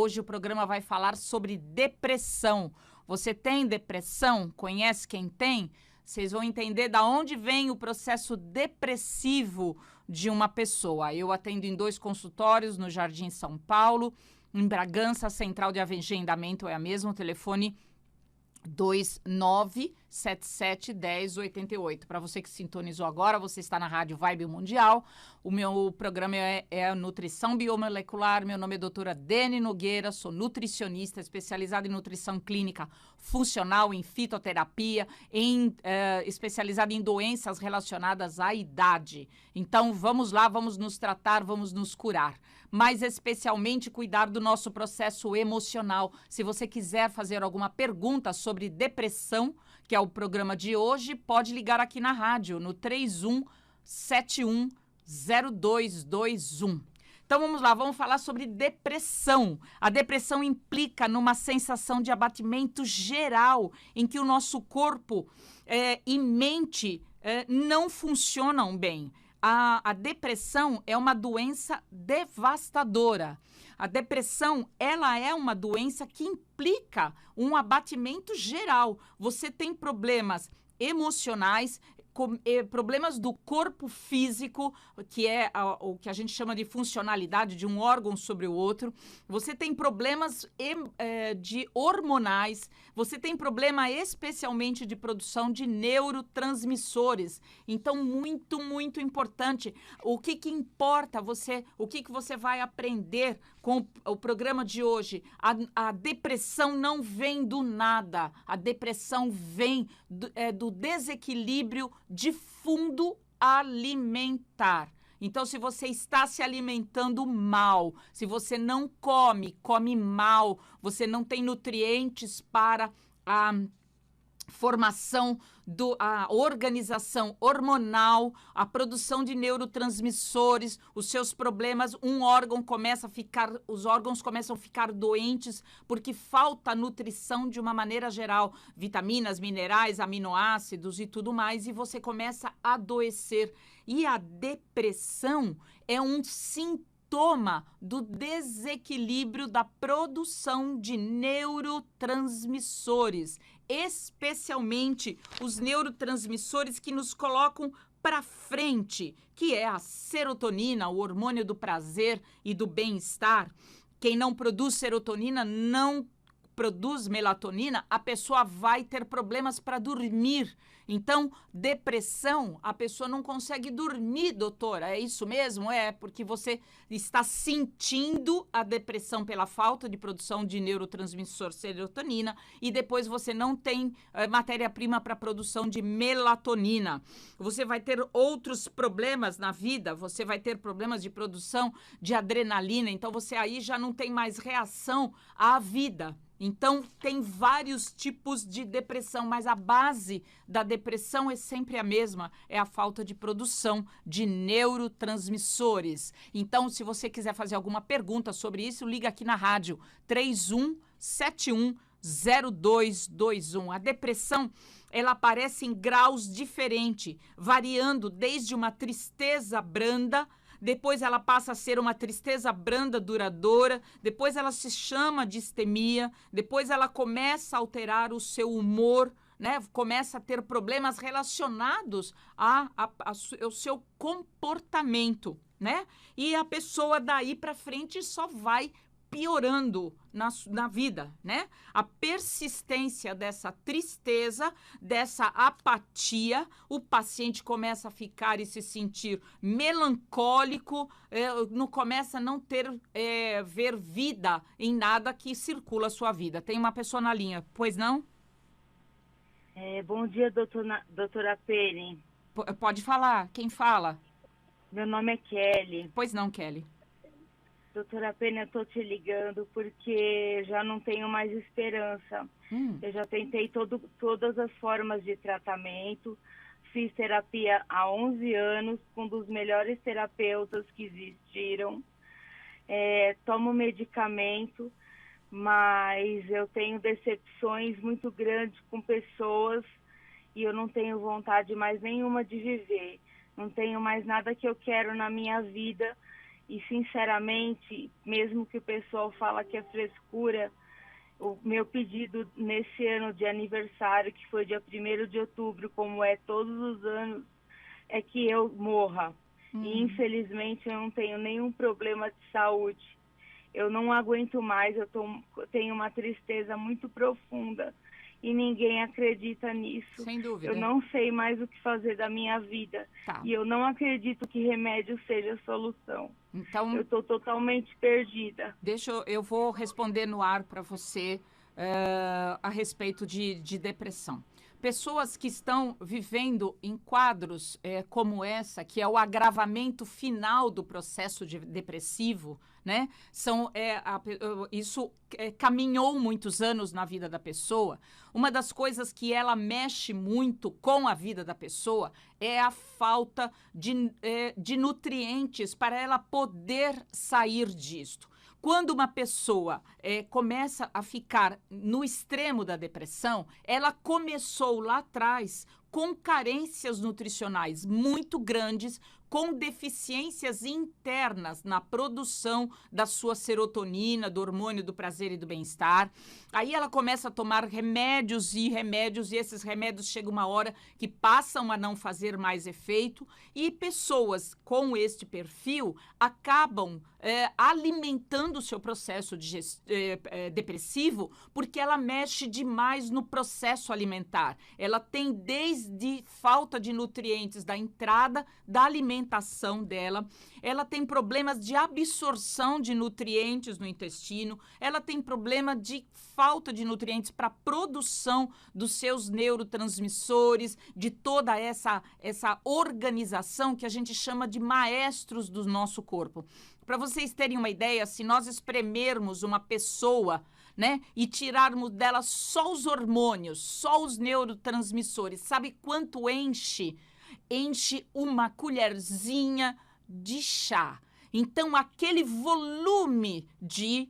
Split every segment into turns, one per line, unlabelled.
Hoje o programa vai falar sobre depressão. Você tem depressão? Conhece quem tem? Vocês vão entender da onde vem o processo depressivo de uma pessoa. Eu atendo em 2 consultórios no Jardim São Paulo, em Bragança, a central de agendamento é a mesma, o telefone 29771088. Para você que sintonizou agora, você está na Rádio Vibe Mundial. O meu programa é Nutrição Biomolecular. Meu nome é doutora Dene Nogueira, sou nutricionista especializada em nutrição clínica funcional, em fitoterapia, especializada em doenças relacionadas à idade. Então, vamos lá, vamos nos tratar, vamos nos curar. Mas especialmente cuidar do nosso processo emocional. Se você quiser fazer alguma pergunta sobre depressão, que é o programa de hoje, pode ligar aqui na rádio, no 31710221. Então vamos lá, vamos falar sobre depressão. A depressão implica numa sensação de abatimento geral, em que o nosso corpo e mente não funcionam bem. A depressão é uma doença devastadora. A depressão, ela é uma doença que implica um abatimento geral. Você tem problemas emocionais, problemas do corpo físico, que é o que a gente chama de funcionalidade de um órgão sobre o outro. Você tem problemas de hormonais, você tem problema especialmente de produção de neurotransmissores. Então, muito, muito importante. O que importa o que você vai aprender com o programa de hoje? A depressão não vem do nada. A depressão vem do desequilíbrio de fundo alimentar. Então, se você está se alimentando mal, se você não come mal, você não tem nutrientes para a formação a organização hormonal, a produção de neurotransmissores, os seus problemas, os órgãos começam a ficar doentes porque falta nutrição de uma maneira geral, vitaminas, minerais, aminoácidos e tudo mais, e você começa a adoecer. E a depressão é um sintoma do desequilíbrio da produção de neurotransmissores, especialmente os neurotransmissores que nos colocam para frente, que é a serotonina, o hormônio do prazer e do bem-estar. Quem não produz serotonina não produz melatonina, a pessoa vai ter problemas para dormir. Então, depressão, a pessoa não consegue dormir, doutora. É isso mesmo? É porque você está sentindo a depressão pela falta de produção de neurotransmissor serotonina e depois você não tem matéria-prima para produção de melatonina. Você vai ter outros problemas na vida, você vai ter problemas de produção de adrenalina, então você aí já não tem mais reação à vida. Então, tem vários tipos de depressão, mas a base da depressão é sempre a mesma, é a falta de produção de neurotransmissores. Então, se você quiser fazer alguma pergunta sobre isso, liga aqui na rádio 31710221. A depressão, ela aparece em graus diferentes, variando desde uma tristeza branda, depois ela passa a ser uma tristeza branda duradoura, depois ela se chama distemia, depois ela começa a alterar o seu humor, né? Começa a ter problemas relacionados ao seu comportamento, né? E a pessoa daí para frente só vai piorando na vida, né? A persistência dessa tristeza, dessa apatia, o paciente começa a ficar e se sentir melancólico, não começa a não ver vida em nada que circula a sua vida. Tem uma pessoa na linha, pois não?
Bom dia, doutora Pene.
Pode falar, quem fala?
Meu nome é Kelly.
Pois não, Kelly.
Doutora Pena, eu estou te ligando porque já não tenho mais esperança. Eu já tentei todas as formas de tratamento, fiz terapia há 11 anos com um dos melhores terapeutas que existiram, tomo medicamento, mas eu tenho decepções muito grandes com pessoas e eu não tenho vontade mais nenhuma de viver. Não tenho mais nada que eu quero na minha vida. E, sinceramente, mesmo que o pessoal fala que é frescura, o meu pedido nesse ano de aniversário, que foi dia 1º de outubro, como é todos os anos, é que eu morra. E, infelizmente, eu não tenho nenhum problema de saúde. Eu não aguento mais, eu tenho uma tristeza muito profunda e ninguém acredita nisso.
Sem dúvida.
Eu não sei mais o que fazer da minha vida.
Tá.
E eu não acredito que remédio seja a solução.
Então,
eu estou totalmente perdida.
Eu vou responder no ar para você a respeito de depressão. Pessoas que estão vivendo em quadros como essa, que é o agravamento final do processo depressivo, né? Isso caminhou muitos anos na vida da pessoa. Uma das coisas que ela mexe muito com a vida da pessoa é a falta de nutrientes para ela poder sair disto. Quando uma pessoa começa a ficar no extremo da depressão, ela começou lá atrás com carências nutricionais muito grandes, com deficiências internas na produção da sua serotonina, do hormônio do prazer e do bem-estar. Aí ela começa a tomar remédios, e esses remédios chegam uma hora que passam a não fazer mais efeito, e pessoas com este perfil acabam alimentando o seu processo depressivo, porque ela mexe demais no processo alimentar. Ela tem desde falta de nutrientes da entrada da alimentação dela, ela tem problemas de absorção de nutrientes no intestino, ela tem problema de falta de nutrientes para a produção dos seus neurotransmissores, de toda essa organização que a gente chama de maestros do nosso corpo. Para vocês terem uma ideia, se nós espremermos uma pessoa, né, e tirarmos dela só os hormônios, só os neurotransmissores, sabe quanto enche? Enche uma colherzinha de chá. Então, aquele volume de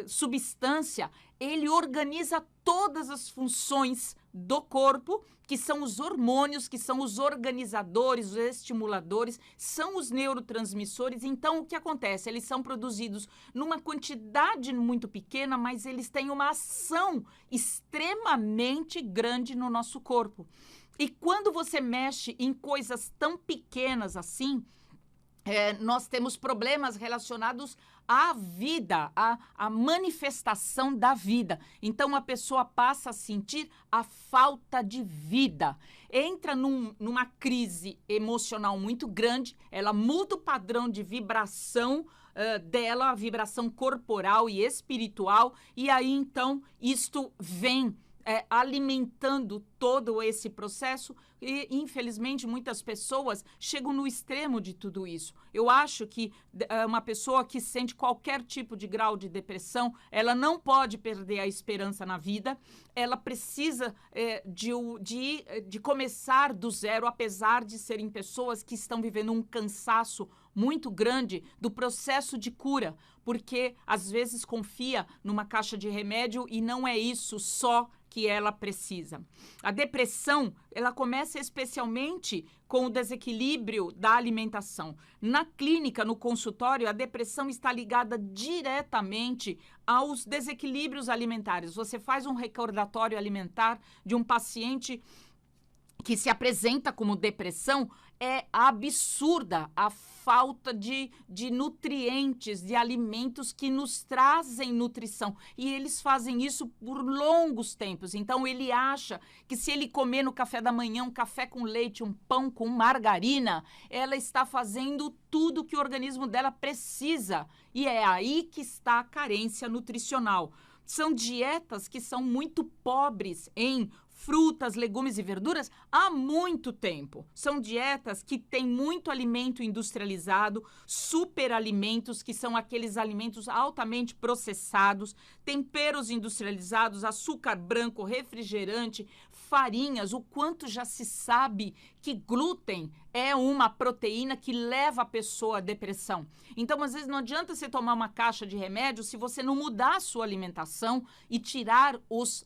substância, ele organiza todas as funções do corpo, que são os hormônios, que são os organizadores, os estimuladores, são os neurotransmissores. Então, o que acontece? Eles são produzidos numa quantidade muito pequena, mas eles têm uma ação extremamente grande no nosso corpo. E quando você mexe em coisas tão pequenas assim, nós temos problemas relacionados à vida, à manifestação da vida. Então, a pessoa passa a sentir a falta de vida. Entra numa crise emocional muito grande, ela muda o padrão de vibração dela, a vibração corporal e espiritual, e aí, então, isto vem alimentando todo esse processo e, infelizmente, muitas pessoas chegam no extremo de tudo isso. Eu acho que uma pessoa que sente qualquer tipo de grau de depressão, ela não pode perder a esperança na vida, ela precisa de começar do zero, apesar de serem pessoas que estão vivendo um cansaço muito grande do processo de cura, porque às vezes confia numa caixa de remédio e não é isso só que ela precisa. A depressão, ela começa especialmente com o desequilíbrio da alimentação. Na clínica, no consultório, a depressão está ligada diretamente aos desequilíbrios alimentares. Você faz um recordatório alimentar de um paciente que se apresenta como depressão, é absurda a falta de nutrientes, de alimentos que nos trazem nutrição. E eles fazem isso por longos tempos. Então, ele acha que se ele comer no café da manhã um café com leite, um pão com margarina, ela está fazendo tudo que o organismo dela precisa. E é aí que está a carência nutricional. São dietas que são muito pobres em frutas, legumes e verduras há muito tempo. São dietas que têm muito alimento industrializado, superalimentos, que são aqueles alimentos altamente processados, temperos industrializados, açúcar branco, refrigerante, farinhas. O quanto já se sabe que glúten é uma proteína que leva a pessoa à depressão. Então, às vezes, não adianta você tomar uma caixa de remédio se você não mudar a sua alimentação e tirar os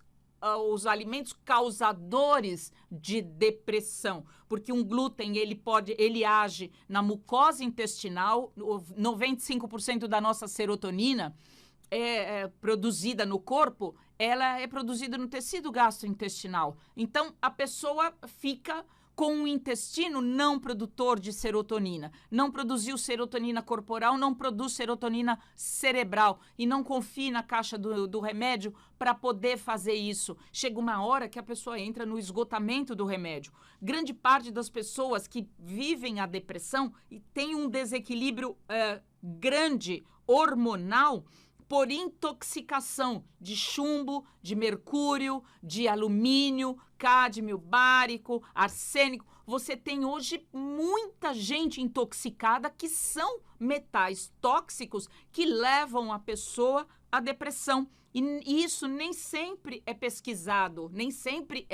os alimentos causadores de depressão, porque um glúten ele age na mucosa intestinal. 95% da nossa serotonina é produzida no corpo, ela é produzida no tecido gastrointestinal. Então, a pessoa fica com um intestino não produtor de serotonina. Não produziu serotonina corporal, não produz serotonina cerebral. E não confie na caixa do remédio para poder fazer isso. Chega uma hora que a pessoa entra no esgotamento do remédio. Grande parte das pessoas que vivem a depressão e tem um desequilíbrio grande hormonal por intoxicação de chumbo, de mercúrio, de alumínio, cádmio, bárico, arsênico. Você tem hoje muita gente intoxicada que são metais tóxicos que levam a pessoa à depressão. E isso nem sempre é pesquisado, nem sempre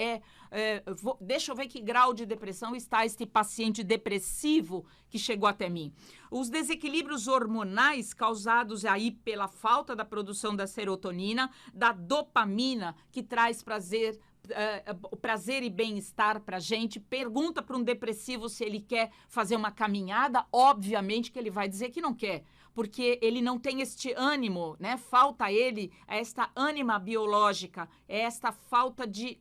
deixa eu ver que grau de depressão está este paciente depressivo que chegou até mim. Os desequilíbrios hormonais causados aí pela falta da produção da serotonina, da dopamina, que traz prazer e bem-estar para a gente. Pergunta para um depressivo se ele quer fazer uma caminhada, obviamente que ele vai dizer que não quer, porque ele não tem este ânimo, né? Falta a ele esta ânima biológica, esta falta de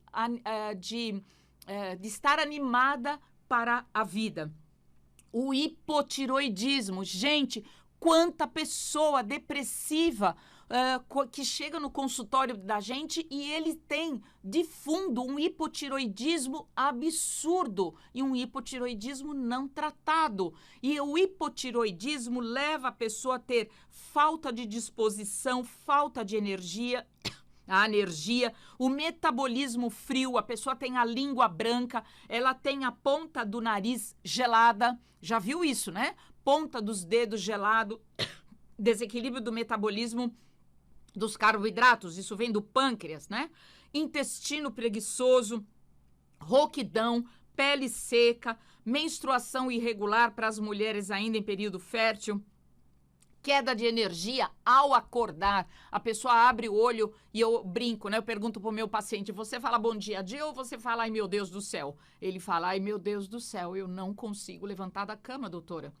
estar animada para a vida. O hipotiroidismo, gente, quanta pessoa depressiva que chega no consultório da gente e ele tem de fundo um hipotiroidismo absurdo e um hipotiroidismo não tratado. E o hipotiroidismo leva a pessoa a ter falta de disposição, falta de energia, o metabolismo frio, a pessoa tem a língua branca, ela tem a ponta do nariz gelada, já viu isso, né? Ponta dos dedos gelado, desequilíbrio do metabolismo dos carboidratos, isso vem do pâncreas, né? Intestino preguiçoso, rouquidão, pele seca, menstruação irregular para as mulheres ainda em período fértil, queda de energia ao acordar. A pessoa abre o olho e eu brinco, né? Eu pergunto pro meu paciente, você fala bom dia, dia, ou você fala, ai meu Deus do céu? Ele fala, ai meu Deus do céu, eu não consigo levantar da cama, doutora.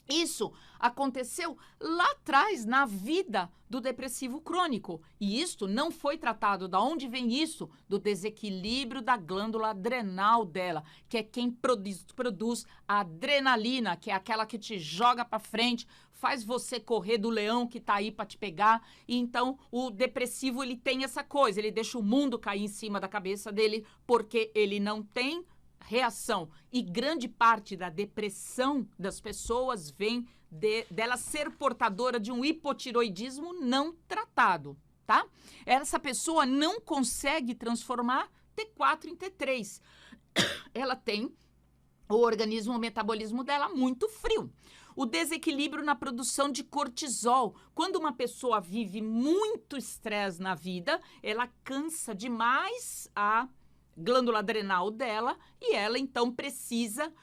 Isso aconteceu lá atrás, na vida do depressivo crônico. E isto não foi tratado. Da onde vem isso? Do desequilíbrio da glândula adrenal dela, que é quem produz a adrenalina, que é aquela que te joga para frente, faz você correr do leão que tá aí para te pegar. E então, o depressivo, ele tem essa coisa, ele deixa o mundo cair em cima da cabeça dele, porque ele não tem reação. E grande parte da depressão das pessoas vem dela ser portadora de um hipotiroidismo não tratado, tá? Essa pessoa não consegue transformar T4 em T3. Ela tem o organismo, o metabolismo dela muito frio. O desequilíbrio na produção de cortisol. Quando uma pessoa vive muito estresse na vida, ela cansa demais a glândula adrenal dela e ela então precisa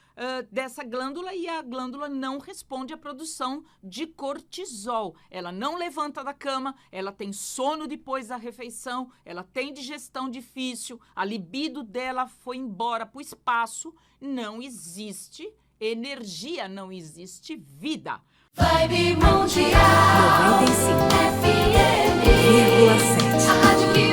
dessa glândula e a glândula não responde à produção de cortisol. Ela não levanta da cama, ela tem sono depois da refeição, ela tem digestão difícil, a libido dela foi embora para o espaço, não existe energia, não existe vida.
Vibe Mundial 95,7. A rádio que